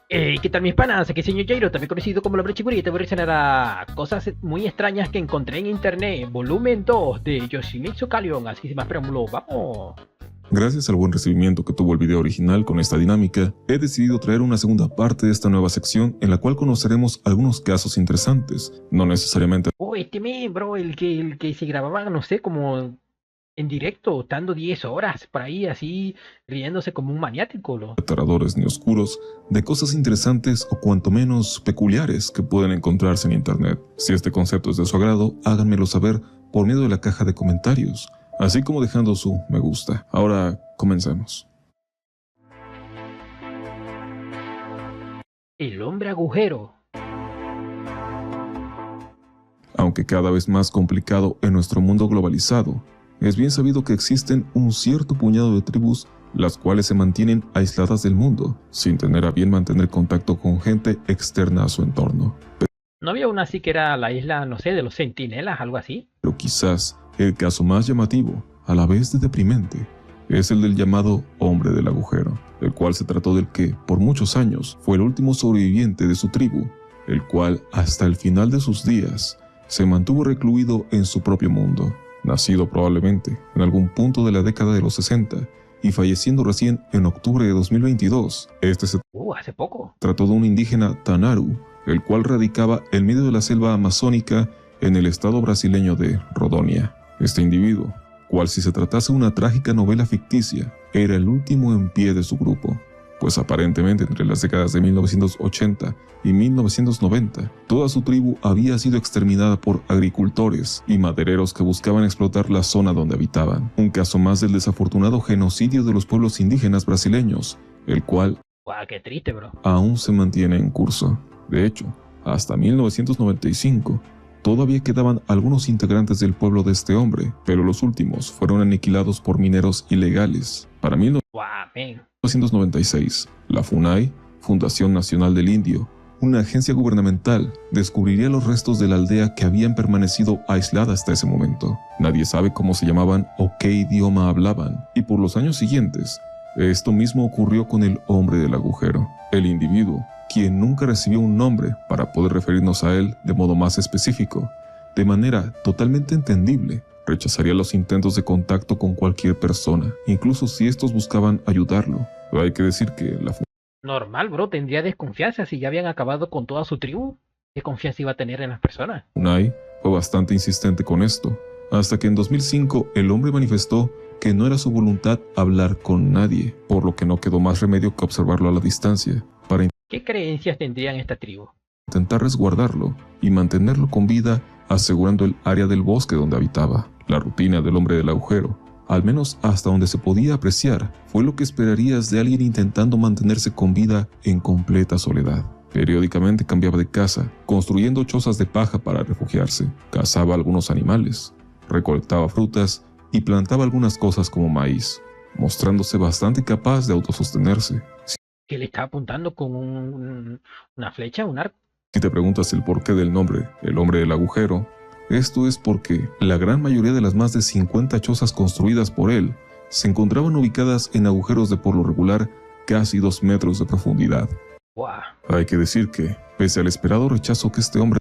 ¿Qué tal mis panas? Aquí señor Jairo, también conocido como el hombre chiguri, y te voy a reaccionar a cosas muy extrañas que encontré en internet. Volumen 2 de Yoshimitsu Kalion, así sin más preámbulo, ¡vamos! Gracias al buen recibimiento que tuvo el video original con esta dinámica, he decidido traer una segunda parte de esta nueva sección en la cual conoceremos algunos casos interesantes, no necesariamente Este bro, el que se grababa, no sé, como en directo, estando 10 horas por ahí, así, riéndose como un maniático, ¿no? aterradores ni oscuros, de cosas interesantes o cuanto menos peculiares que pueden encontrarse en internet. Si este concepto es de su agrado, háganmelo saber por medio de la caja de comentarios, así como dejando su me gusta. Ahora, comencemos. El hombre agujero. Aunque cada vez más complicado en nuestro mundo globalizado, es bien sabido que existen un cierto puñado de tribus las cuales se mantienen aisladas del mundo, sin tener a bien mantener contacto con gente externa a su entorno. ¿No había una así que era la isla, no sé, de los centinelas, algo así? Pero quizás el caso más llamativo, a la vez de deprimente, es el del llamado hombre del agujero, el cual se trató del que, por muchos años, fue el último sobreviviente de su tribu, el cual, hasta el final de sus días, se mantuvo recluido en su propio mundo, nacido probablemente en algún punto de la década de los 60 y falleciendo recién en octubre de 2022. Este se Hace poco. trató de un indígena Tanaru, el cual radicaba en medio de la selva amazónica en el estado brasileño de Rondônia. Este individuo, cual si se tratase de una trágica novela ficticia, era el último en pie de su grupo, pues aparentemente entre las décadas de 1980 y 1990, toda su tribu había sido exterminada por agricultores y madereros que buscaban explotar la zona donde habitaban. Un caso más del desafortunado genocidio de los pueblos indígenas brasileños, el cual Qué triste, bro. aún se mantiene en curso. De hecho, hasta 1995, todavía quedaban algunos integrantes del pueblo de este hombre, pero los últimos fueron aniquilados por mineros ilegales. Para Men. 1996, la FUNAI, Fundación Nacional del Indio, una agencia gubernamental, descubriría los restos de la aldea que habían permanecido aislada hasta ese momento. Nadie sabe cómo se llamaban o qué idioma hablaban, y por los años siguientes, esto mismo ocurrió con el hombre del agujero, el individuo, quien nunca recibió un nombre para poder referirnos a él de modo más específico. De manera totalmente entendible, rechazaría los intentos de contacto con cualquier persona, incluso si estos buscaban ayudarlo. Pero hay que decir que la Normal, bro, tendría desconfianza si ya habían acabado con toda su tribu. ¿Qué confianza iba a tener en las personas? FUNAI fue bastante insistente con esto, hasta que en 2005 el hombre manifestó que no era su voluntad hablar con nadie, por lo que no quedó más remedio que observarlo a la distancia, para ¿Qué creencias tendrían esta tribu? intentar resguardarlo y mantenerlo con vida, asegurando el área del bosque donde habitaba. La rutina del hombre del agujero, al menos hasta donde se podía apreciar, fue lo que esperarías de alguien intentando mantenerse con vida en completa soledad. Periódicamente cambiaba de casa, construyendo chozas de paja para refugiarse, cazaba algunos animales, recolectaba frutas y plantaba algunas cosas como maíz, mostrándose bastante capaz de autosostenerse. ¿Que le estaba apuntando con una flecha, un arco? Si te preguntas el porqué del nombre, el hombre del agujero, esto es porque la gran mayoría de las más de 50 chozas construidas por él se encontraban ubicadas en agujeros de por lo regular casi 2 metros de profundidad. Hay que decir que, pese al esperado rechazo que este hombre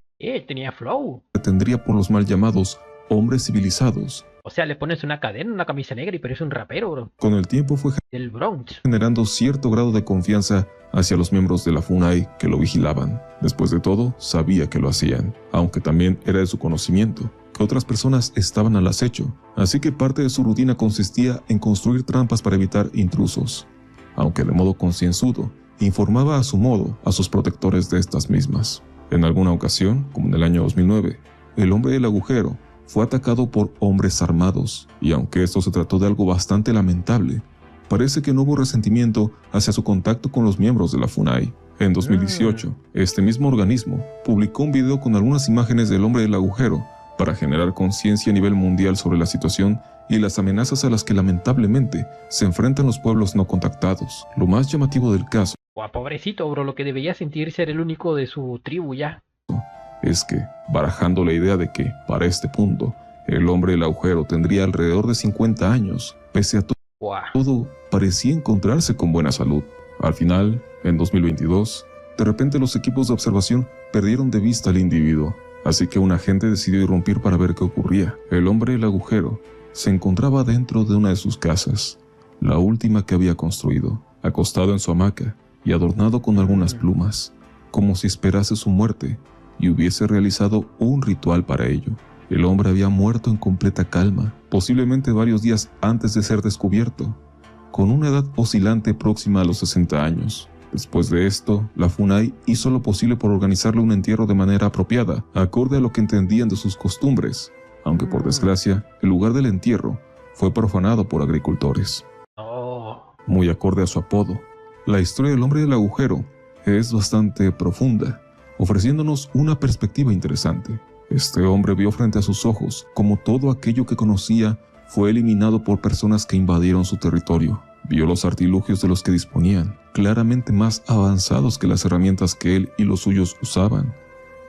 Tenía flow. tendría por los mal llamados hombres civilizados, O sea, le pones una cadena, una camisa negra y parece un rapero, bro. con el tiempo fue Del Bronx. generando cierto grado de confianza hacia los miembros de la FUNAI que lo vigilaban. Después de todo, sabía que lo hacían, aunque también era de su conocimiento que otras personas estaban al acecho, así que parte de su rutina consistía en construir trampas para evitar intrusos, aunque de modo concienzudo, informaba a su modo a sus protectores de estas mismas. En alguna ocasión, como en el año 2009, el hombre del agujero fue atacado por hombres armados, y aunque esto se trató de algo bastante lamentable, parece que no hubo resentimiento hacia su contacto con los miembros de la FUNAI. En 2018, este mismo organismo publicó un video con algunas imágenes del hombre del agujero para generar conciencia a nivel mundial sobre la situación y las amenazas a las que lamentablemente se enfrentan los pueblos no contactados. Lo más llamativo del caso Pobrecito, bro, lo que debería sentir ser el único de su tribu ya. es que, barajando la idea de que, para este punto, el hombre del agujero tendría alrededor de 50 años, pese a todo, parecía encontrarse con buena salud. Al final, en 2022, de repente los equipos de observación perdieron de vista al individuo, así que un agente decidió irrumpir para ver qué ocurría. El hombre del agujero se encontraba dentro de una de sus casas, la última que había construido, acostado en su hamaca y adornado con algunas plumas, como si esperase su muerte y hubiese realizado un ritual para ello. El hombre había muerto en completa calma, posiblemente varios días antes de ser descubierto, con una edad oscilante próxima a los 60 años. Después de esto, la FUNAI hizo lo posible por organizarle un entierro de manera apropiada, acorde a lo que entendían de sus costumbres, aunque por desgracia, el lugar del entierro fue profanado por agricultores. Muy acorde a su apodo, la historia del hombre del agujero es bastante profunda, ofreciéndonos una perspectiva interesante. Este hombre vio frente a sus ojos como todo aquello que conocía fue eliminado por personas que invadieron su territorio. Vio los artilugios de los que disponían, claramente más avanzados que las herramientas que él y los suyos usaban.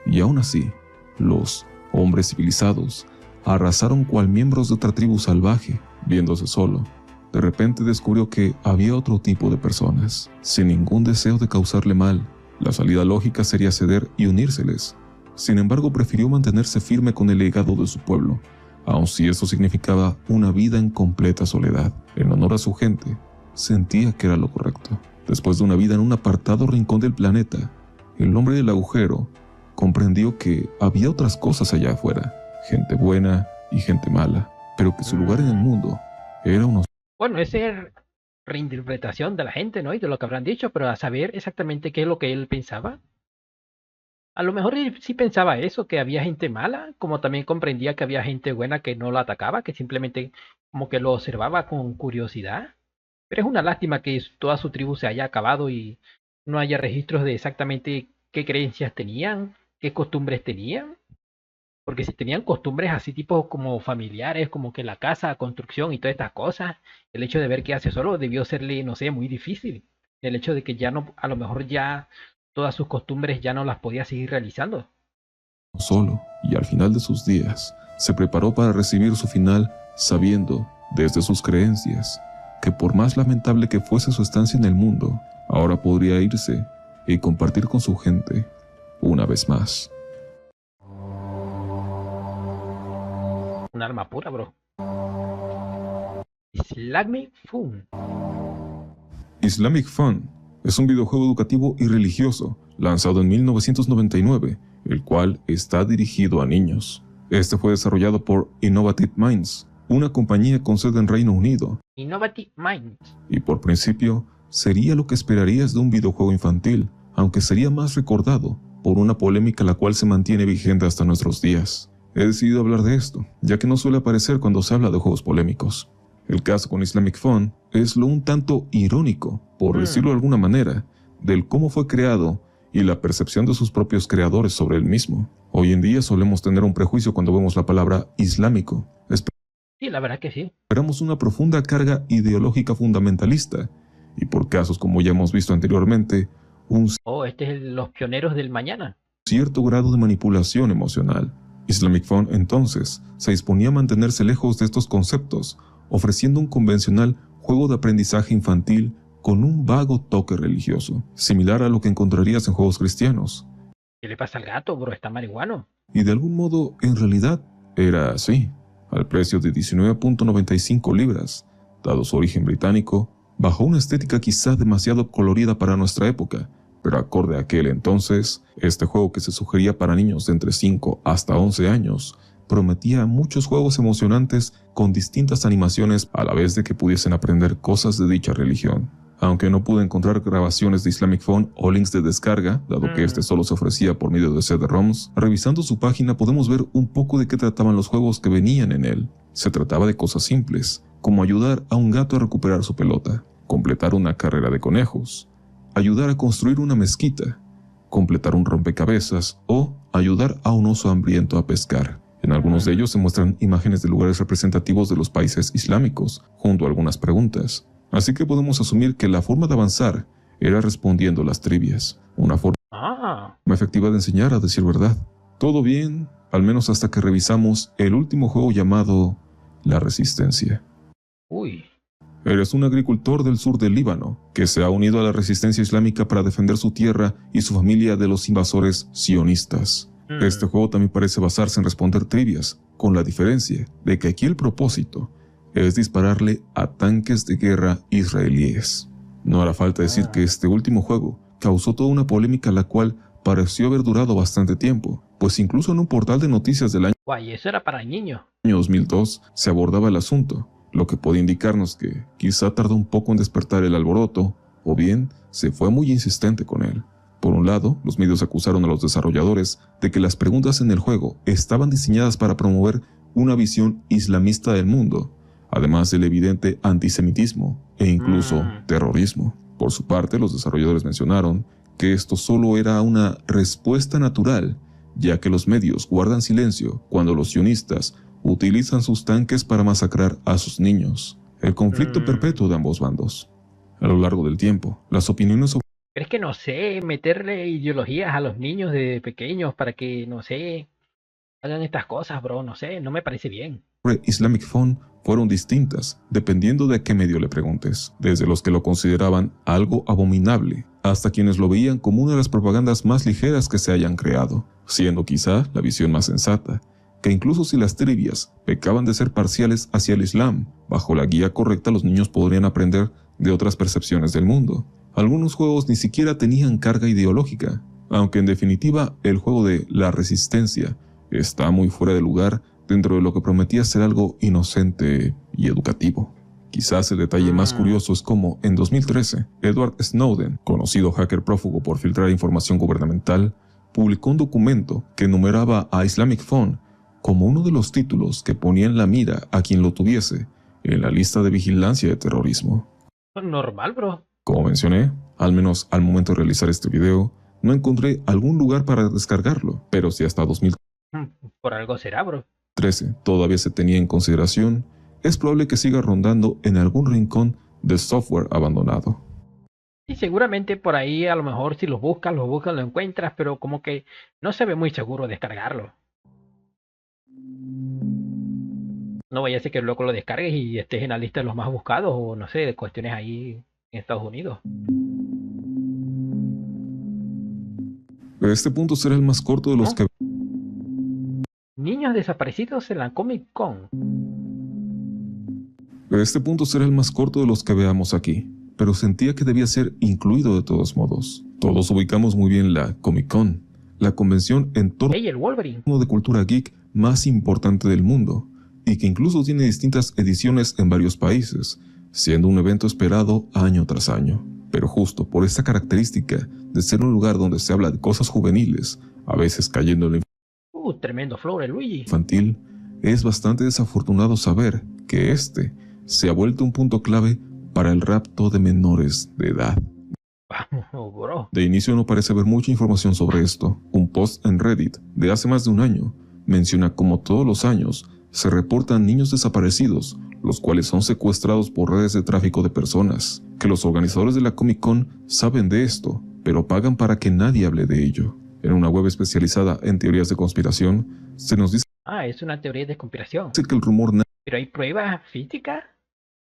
Y aún así, los hombres civilizados arrasaron cual miembros de otra tribu salvaje. Viéndose solo, de repente descubrió que había otro tipo de personas, sin ningún deseo de causarle mal. La salida lógica sería ceder y unírseles. Sin embargo, prefirió mantenerse firme con el legado de su pueblo, aun si eso significaba una vida en completa soledad. En honor a su gente, sentía que era lo correcto. Después de una vida en un apartado rincón del planeta, el hombre del agujero comprendió que había otras cosas allá afuera, gente buena y gente mala, pero que su lugar en el mundo era uno. Bueno, esa es reinterpretación de la gente, ¿no? Y de lo que habrán dicho, pero a saber exactamente qué es lo que él pensaba. A lo mejor él sí pensaba eso, que había gente mala, como también comprendía que había gente buena que no lo atacaba, que simplemente como que lo observaba con curiosidad. Pero es una lástima que toda su tribu se haya acabado y no haya registros de exactamente qué creencias tenían, qué costumbres tenían. Porque si tenían costumbres así tipo como familiares, como que la casa, construcción y todas estas cosas, el hecho de ver qué hace solo debió serle, no sé, muy difícil. El hecho de que ya no, a lo mejor ya todas sus costumbres ya no las podía seguir realizando. Solo, y al final de sus días, se preparó para recibir su final sabiendo, desde sus creencias, que por más lamentable que fuese su estancia en el mundo, ahora podría irse y compartir con su gente una vez más. Un arma pura, bro. Islamic Fun. Islamic Fun es un videojuego educativo y religioso lanzado en 1999, el cual está dirigido a niños. Este fue desarrollado por Innovative Minds, una compañía con sede en Reino Unido. Innovative Minds. Y por principio, sería lo que esperarías de un videojuego infantil, aunque sería más recordado por una polémica la cual se mantiene vigente hasta nuestros días. He decidido hablar de esto, ya que no suele aparecer cuando se habla de juegos polémicos. El caso con Islamic Fun es lo un tanto irónico, por decirlo de alguna manera, del cómo fue creado y la percepción de sus propios creadores sobre él mismo. Hoy en día solemos tener un prejuicio cuando vemos la palabra islámico. Sí, la verdad que sí. Esperamos una profunda carga ideológica fundamentalista, y por casos como ya hemos visto anteriormente, un Los pioneros del mañana. cierto grado de manipulación emocional. Islamic Fun entonces se disponía a mantenerse lejos de estos conceptos, ofreciendo un convencional juego de aprendizaje infantil con un vago toque religioso, similar a lo que encontrarías en juegos cristianos. ¿Qué le pasa al gato, bro? Está marihuano. Y de algún modo, en realidad, era así. Al precio de 19.95 libras, dado su origen británico, bajo una estética quizá demasiado colorida para nuestra época, pero acorde a aquel entonces, este juego que se sugería para niños de entre 5 hasta 11 años, prometía muchos juegos emocionantes con distintas animaciones a la vez de que pudiesen aprender cosas de dicha religión. Aunque no pude encontrar grabaciones de Islamic Fun o links de descarga, dado que este solo se ofrecía por medio de CD-ROMs, revisando su página podemos ver un poco de qué trataban los juegos que venían en él. Se trataba de cosas simples, como ayudar a un gato a recuperar su pelota, completar una carrera de conejos, ayudar a construir una mezquita, completar un rompecabezas o ayudar a un oso hambriento a pescar. En algunos de ellos se muestran imágenes de lugares representativos de los países islámicos, junto a algunas preguntas. Así que podemos asumir que la forma de avanzar era respondiendo las trivias, una forma efectiva de enseñar a decir verdad. Todo bien, al menos hasta que revisamos el último juego llamado La Resistencia. Uy. Eres un agricultor del sur del Líbano que se ha unido a la resistencia islámica para defender su tierra y su familia de los invasores sionistas. Este juego también parece basarse en responder trivias, con la diferencia de que aquí el propósito es dispararle a tanques de guerra israelíes. No hará falta decir que este último juego causó toda una polémica la cual pareció haber durado bastante tiempo, pues incluso en un portal de noticias del año Guay, eso era para niños. 2002 se abordaba el asunto, lo que puede indicarnos que quizá tardó un poco en despertar el alboroto, o bien se fue muy insistente con él. Por un lado, los medios acusaron a los desarrolladores de que las preguntas en el juego estaban diseñadas para promover una visión islamista del mundo, además del evidente antisemitismo e incluso terrorismo. Por su parte, los desarrolladores mencionaron que esto solo era una respuesta natural, ya que los medios guardan silencio cuando los sionistas utilizan sus tanques para masacrar a sus niños. El conflicto perpetuo de ambos bandos. A lo largo del tiempo, las opiniones sobre Pero es que no sé, meterle ideologías a los niños de pequeños para que, no sé, hagan estas cosas, bro, no sé, no me parece bien. Islamic Phone fueron distintas, dependiendo de a qué medio le preguntes, desde los que lo consideraban algo abominable, hasta quienes lo veían como una de las propagandas más ligeras que se hayan creado, siendo quizá la visión más sensata, que incluso si las trivias pecaban de ser parciales hacia el Islam, bajo la guía correcta los niños podrían aprender de otras percepciones del mundo. Algunos juegos ni siquiera tenían carga ideológica, aunque en definitiva el juego de la resistencia está muy fuera de lugar dentro de lo que prometía ser algo inocente y educativo. Quizás el detalle más curioso es cómo, en 2013, Edward Snowden, conocido hacker prófugo por filtrar información gubernamental, publicó un documento que enumeraba a Islamic Phone como uno de los títulos que ponía en la mira a quien lo tuviese en la lista de vigilancia de terrorismo. Normal, bro. Como mencioné, al menos al momento de realizar este video, no encontré algún lugar para descargarlo, pero si hasta 2013 Por algo será, bro. todavía se tenía en consideración, es probable que siga rondando en algún rincón de software abandonado. Y seguramente por ahí a lo mejor si lo buscas, lo encuentras, pero como que no se ve muy seguro descargarlo. No vaya a ser que luego lo descargues y estés en la lista de los más buscados o no sé, de cuestiones ahí en Estados Unidos. Este punto será el más corto de los que... Niños desaparecidos en la Comic Con. Este punto será el más corto de los que veamos aquí, pero sentía que debía ser incluido de todos modos. Todos ubicamos muy bien la Comic Con, la convención en torno Hey, el Wolverine. de cultura geek más importante del mundo, y que incluso tiene distintas ediciones en varios países, siendo un evento esperado año tras año. Pero justo por esta característica de ser un lugar donde se habla de cosas juveniles, a veces cayendo en lo Tremendo flow de Luigi. infantil, es bastante desafortunado saber que este se ha vuelto un punto clave para el rapto de menores de edad. Vamos, bro. De inicio no parece haber mucha información sobre esto. Un post en Reddit de hace más de un año menciona cómo todos los años se reportan niños desaparecidos, los cuales son secuestrados por redes de tráfico de personas, que los organizadores de la Comic Con saben de esto, pero pagan para que nadie hable de ello. En una web especializada en teorías de conspiración, se nos dice Es una teoría de conspiración. que el rumor ¿Pero hay pruebas físicas?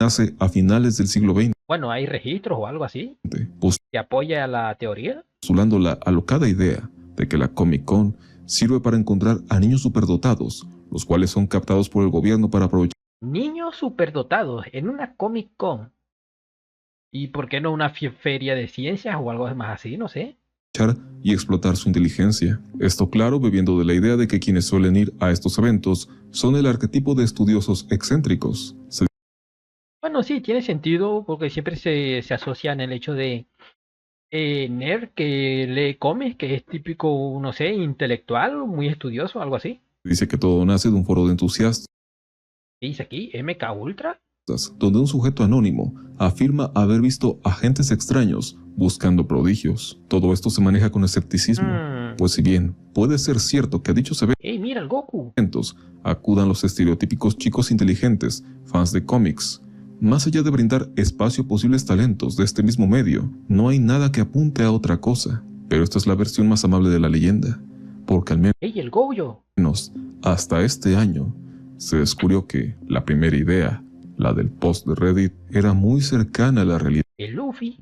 nace a finales del siglo XX, Bueno, ¿hay registros o algo así pues que apoya la teoría? postulando la alocada idea de que la Comic Con sirve para encontrar a niños superdotados, los cuales son captados por el gobierno para aprovechar Niños superdotados en una Comic Con. ¿Y por qué no una feria de ciencias o algo más así? No sé. y explotar su inteligencia. Esto claro, bebiendo de la idea de que quienes suelen ir a estos eventos son el arquetipo de estudiosos excéntricos. Bueno, sí, tiene sentido porque siempre se asocian el hecho de nerd que lee cómics, que es típico, no sé, intelectual, muy estudioso, algo así. Dice que todo nace de un foro de entusiastas, Dice aquí, MK Ultra. donde un sujeto anónimo afirma haber visto agentes extraños buscando prodigios. Todo esto se maneja con escepticismo, pues si bien puede ser cierto que a dichos ¡Ey, mira el Goku! eventos acudan los estereotípicos chicos inteligentes, fans de cómics, más allá de brindar espacio a posibles talentos de este mismo medio, no hay nada que apunte a otra cosa. Pero esta es la versión más amable de la leyenda, porque al ¡Ey, el Goyo! menos hasta este año se descubrió que la primera idea, La del post de Reddit era muy cercana a la realidad. El Luffy.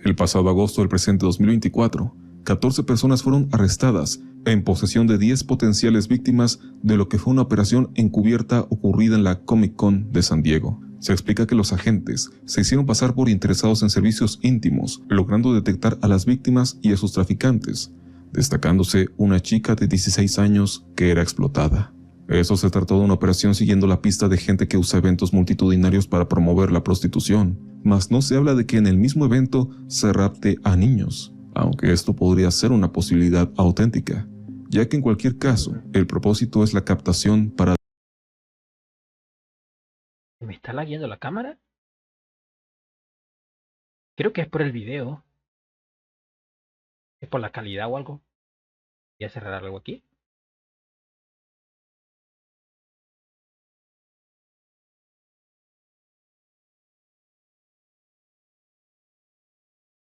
El pasado agosto del presente 2024, 14 personas fueron arrestadas en posesión de 10 potenciales víctimas de lo que fue una operación encubierta ocurrida en la Comic Con de San Diego. Se explica que los agentes se hicieron pasar por interesados en servicios íntimos, logrando detectar a las víctimas y a sus traficantes, destacándose una chica de 16 años que era explotada. Eso se trató de una operación siguiendo la pista de gente que usa eventos multitudinarios para promover la prostitución, mas no se habla de que en el mismo evento se rapte a niños, aunque esto podría ser una posibilidad auténtica, ya que en cualquier caso, el propósito es la captación para... ¿Me está lagueando la cámara? Creo que es por el video. ¿Es por la calidad o algo? Voy a cerrar algo aquí.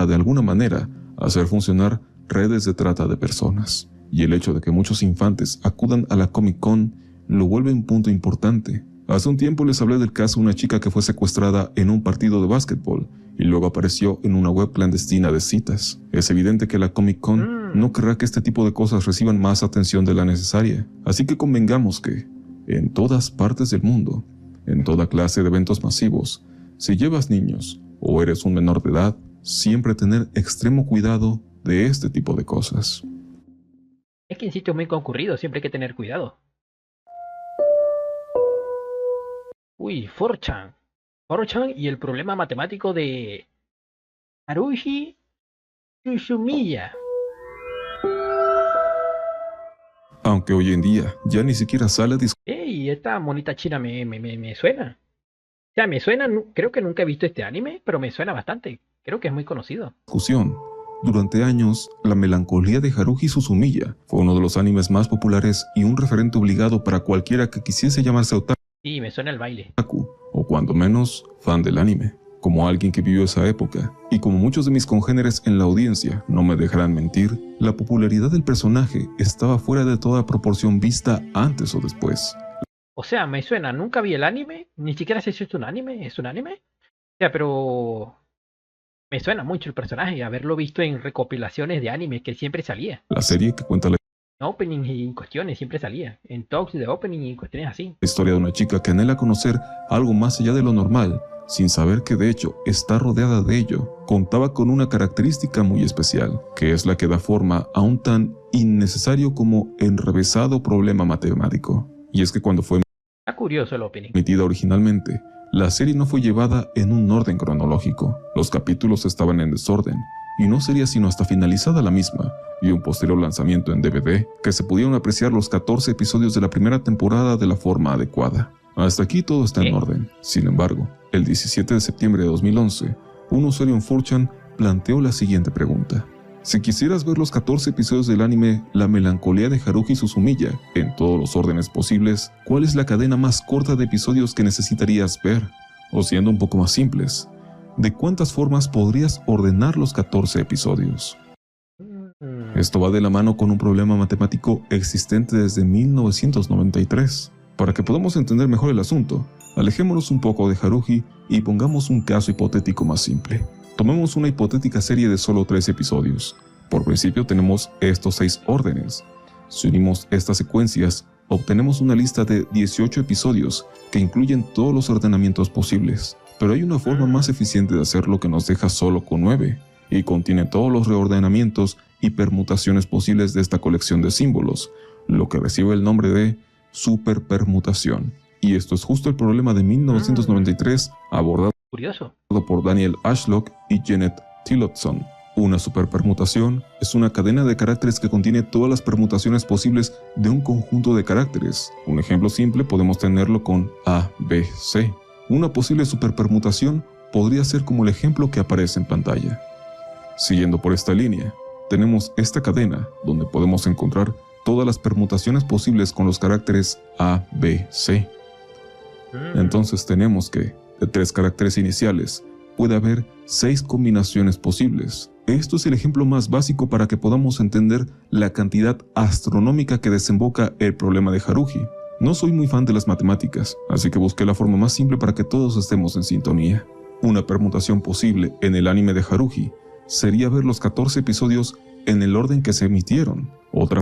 de alguna manera hacer funcionar redes de trata de personas. Y el hecho de que muchos infantes acudan a la Comic Con lo vuelve un punto importante. Hace un tiempo les hablé del caso de una chica que fue secuestrada en un partido de básquetbol y luego apareció en una web clandestina de citas. Es evidente que la Comic Con no querrá que este tipo de cosas reciban más atención de la necesaria, así que convengamos que, en todas partes del mundo, en toda clase de eventos masivos, si llevas niños o eres un menor de edad, siempre tener extremo cuidado de este tipo de cosas. Es que en sitios muy concurridos siempre hay que tener cuidado. Uy, 4chan. 4chan y el problema matemático de Haruhi Suzumiya. Aunque hoy en día ya ni siquiera sale a Ey, esta monita china me suena. O sea, me suena, creo que nunca he visto este anime, pero me suena bastante. Creo que es muy conocido. discusión. Durante años, La melancolía de Haruhi Suzumiya fue uno de los animes más populares y un referente obligado para cualquiera que quisiese llamarse otaku, Sí, me suena el baile. o cuando menos, fan del anime. Como alguien que vivió esa época, y como muchos de mis congéneres en la audiencia no me dejarán mentir, la popularidad del personaje estaba fuera de toda proporción vista antes o después. O sea, me suena, nunca vi el anime, ni siquiera sé si es un anime, ¿es un anime? O sea, pero me suena mucho el personaje, haberlo visto en recopilaciones de anime que siempre salía. La serie que cuenta la Opening y en cuestiones siempre salía, en talks de opening y en cuestiones así. historia de una chica que anhela conocer algo más allá de lo normal, sin saber que de hecho está rodeada de ello. Contaba con una característica muy especial, que es la que da forma a un tan innecesario como enrevesado problema matemático. Y es que cuando fue Está curioso el opening. emitida originalmente, la serie no fue llevada en un orden cronológico. Los capítulos estaban en desorden, y no sería sino hasta finalizada la misma y un posterior lanzamiento en DVD que se pudieron apreciar los 14 episodios de la primera temporada de la forma adecuada. Hasta aquí todo está en orden. Sin embargo, el 17 de septiembre de 2011, un usuario en 4chan planteó la siguiente pregunta. Si quisieras ver los 14 episodios del anime La melancolía de Haruhi Suzumiya en todos los órdenes posibles, ¿cuál es la cadena más corta de episodios que necesitarías ver? O siendo un poco más simples, ¿de cuántas formas podrías ordenar los 14 episodios? Esto va de la mano con un problema matemático existente desde 1993. Para que podamos entender mejor el asunto, alejémonos un poco de Haruhi y pongamos un caso hipotético más simple. Tomemos una hipotética serie de solo 3 episodios. Por principio tenemos estos 6 órdenes. Si unimos estas secuencias, obtenemos una lista de 18 episodios que incluyen todos los ordenamientos posibles. Pero hay una forma más eficiente de hacerlo que nos deja solo con 9 y contiene todos los reordenamientos y permutaciones posibles de esta colección de símbolos, lo que recibe el nombre de superpermutación. Y esto es justo el problema de 1993 abordado Curioso. por Daniel Ashlock y Janet Tillotson. Una superpermutación es una cadena de caracteres que contiene todas las permutaciones posibles de un conjunto de caracteres. Un ejemplo simple podemos tenerlo con A, B, C. Una posible superpermutación podría ser como el ejemplo que aparece en pantalla. Siguiendo por esta línea, tenemos esta cadena donde podemos encontrar todas las permutaciones posibles con los caracteres A, B, C. Entonces tenemos que, de 3 caracteres iniciales, puede haber 6 combinaciones posibles. Esto es el ejemplo más básico para que podamos entender la cantidad astronómica que desemboca el problema de Haruhi. No soy muy fan de las matemáticas, así que busqué la forma más simple para que todos estemos en sintonía. Una permutación posible en el anime de Haruhi sería ver los 14 episodios en el orden que se emitieron. Otra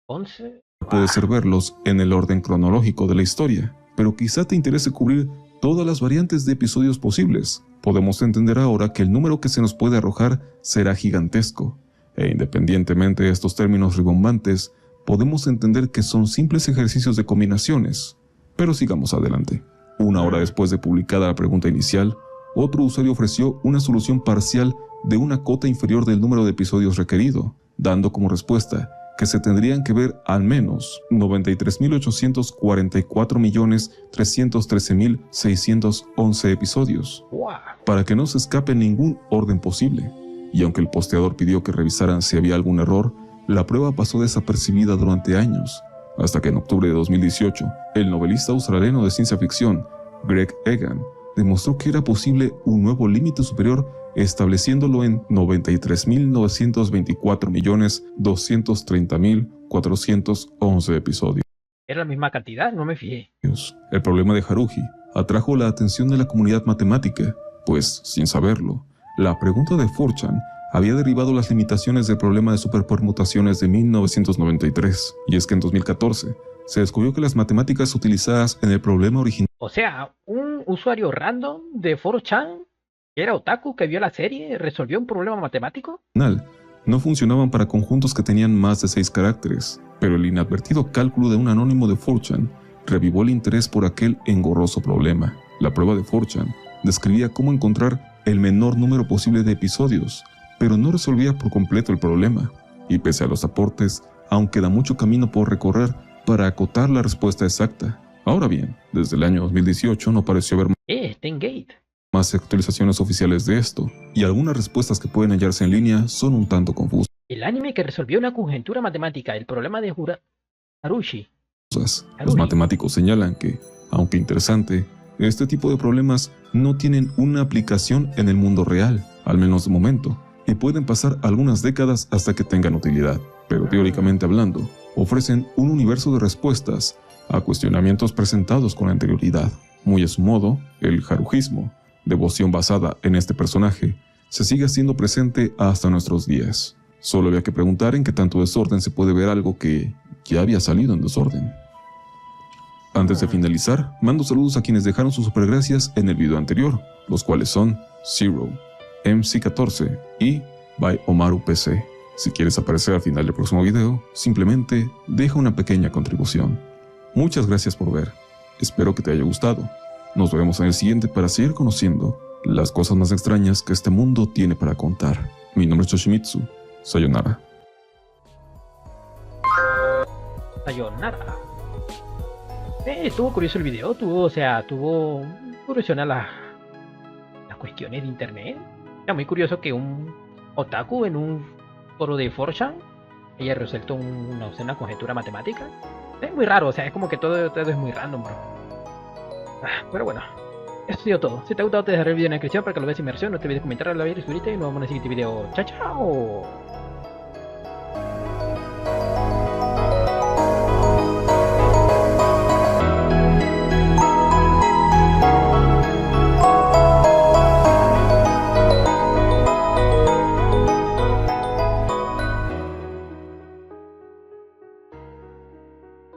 11. puede ser verlos en el orden cronológico de la historia, pero quizá te interese cubrir todas las variantes de episodios posibles. Podemos entender ahora que el número que se nos puede arrojar será gigantesco, e independientemente de estos términos rimbombantes, podemos entender que son simples ejercicios de combinaciones. Pero sigamos adelante. Una hora después de publicada la pregunta inicial, otro usuario ofreció una solución parcial de una cota inferior del número de episodios requerido, dando como respuesta que se tendrían que ver al menos 93.844.313.611 episodios, para que no se escape ningún orden posible. Y aunque el posteador pidió que revisaran si había algún error, la prueba pasó desapercibida durante años, hasta que en octubre de 2018, el novelista australiano de ciencia ficción, Greg Egan, demostró que era posible un nuevo límite superior, estableciéndolo en 93.924.230.411 episodios. Era la misma cantidad, no me fijé. El problema de Haruhi atrajo la atención de la comunidad matemática, pues, sin saberlo, la pregunta de 4chan había derivado las limitaciones del problema de superpermutaciones de 1993, y es que en 2014 se descubrió que las matemáticas utilizadas en el problema original, O sea, un usuario random de 4chan, que era otaku, que vio la serie, resolvió un problema matemático. no funcionaban para conjuntos que tenían más de 6 caracteres, pero el inadvertido cálculo de un anónimo de 4chan revivó el interés por aquel engorroso problema. La prueba de 4chan describía cómo encontrar el menor número posible de episodios, pero no resolvía por completo el problema, y pese a los aportes, aún queda mucho camino por recorrer para acotar la respuesta exacta. Ahora bien, desde el año 2018 no pareció haber Stengate. más actualizaciones oficiales de esto, y algunas respuestas que pueden hallarse en línea son un tanto confusas. El anime que resolvió una conjetura matemática, el problema de Haruhi. Los matemáticos señalan que, aunque interesante, este tipo de problemas no tienen una aplicación en el mundo real, al menos de momento, y pueden pasar algunas décadas hasta que tengan utilidad, pero teóricamente hablando, ofrecen un universo de respuestas a cuestionamientos presentados con anterioridad. Muy a su modo, el harujismo, devoción basada en este personaje, se sigue haciendo presente hasta nuestros días. Solo había que preguntar en qué tanto desorden se puede ver algo que ya había salido en desorden. Antes de finalizar, mando saludos a quienes dejaron sus supergracias en el video anterior, los cuales son Zero, MC14 y by Omaru PC. Si quieres aparecer al final del próximo video, simplemente deja una pequeña contribución. Muchas gracias por ver, espero que te haya gustado. Nos vemos en el siguiente para seguir conociendo las cosas más extrañas que este mundo tiene para contar. Mi nombre es Yoshimitsu, sayonara. Sayonara. Estuvo curioso el video, tuvo curiosidad las cuestiones de internet. Era muy curioso que un otaku en un foro de 4chan haya resuelto una conjetura matemática. Es muy raro, o sea, es como que todo es muy random, bro. Pero bueno, eso ha sido todo. Si te ha gustado, te dejaré el video en la descripción para que lo veas inmersión. No te olvides comentar, la y suscribirte y nos vemos en el siguiente video. ¡Chao, chao!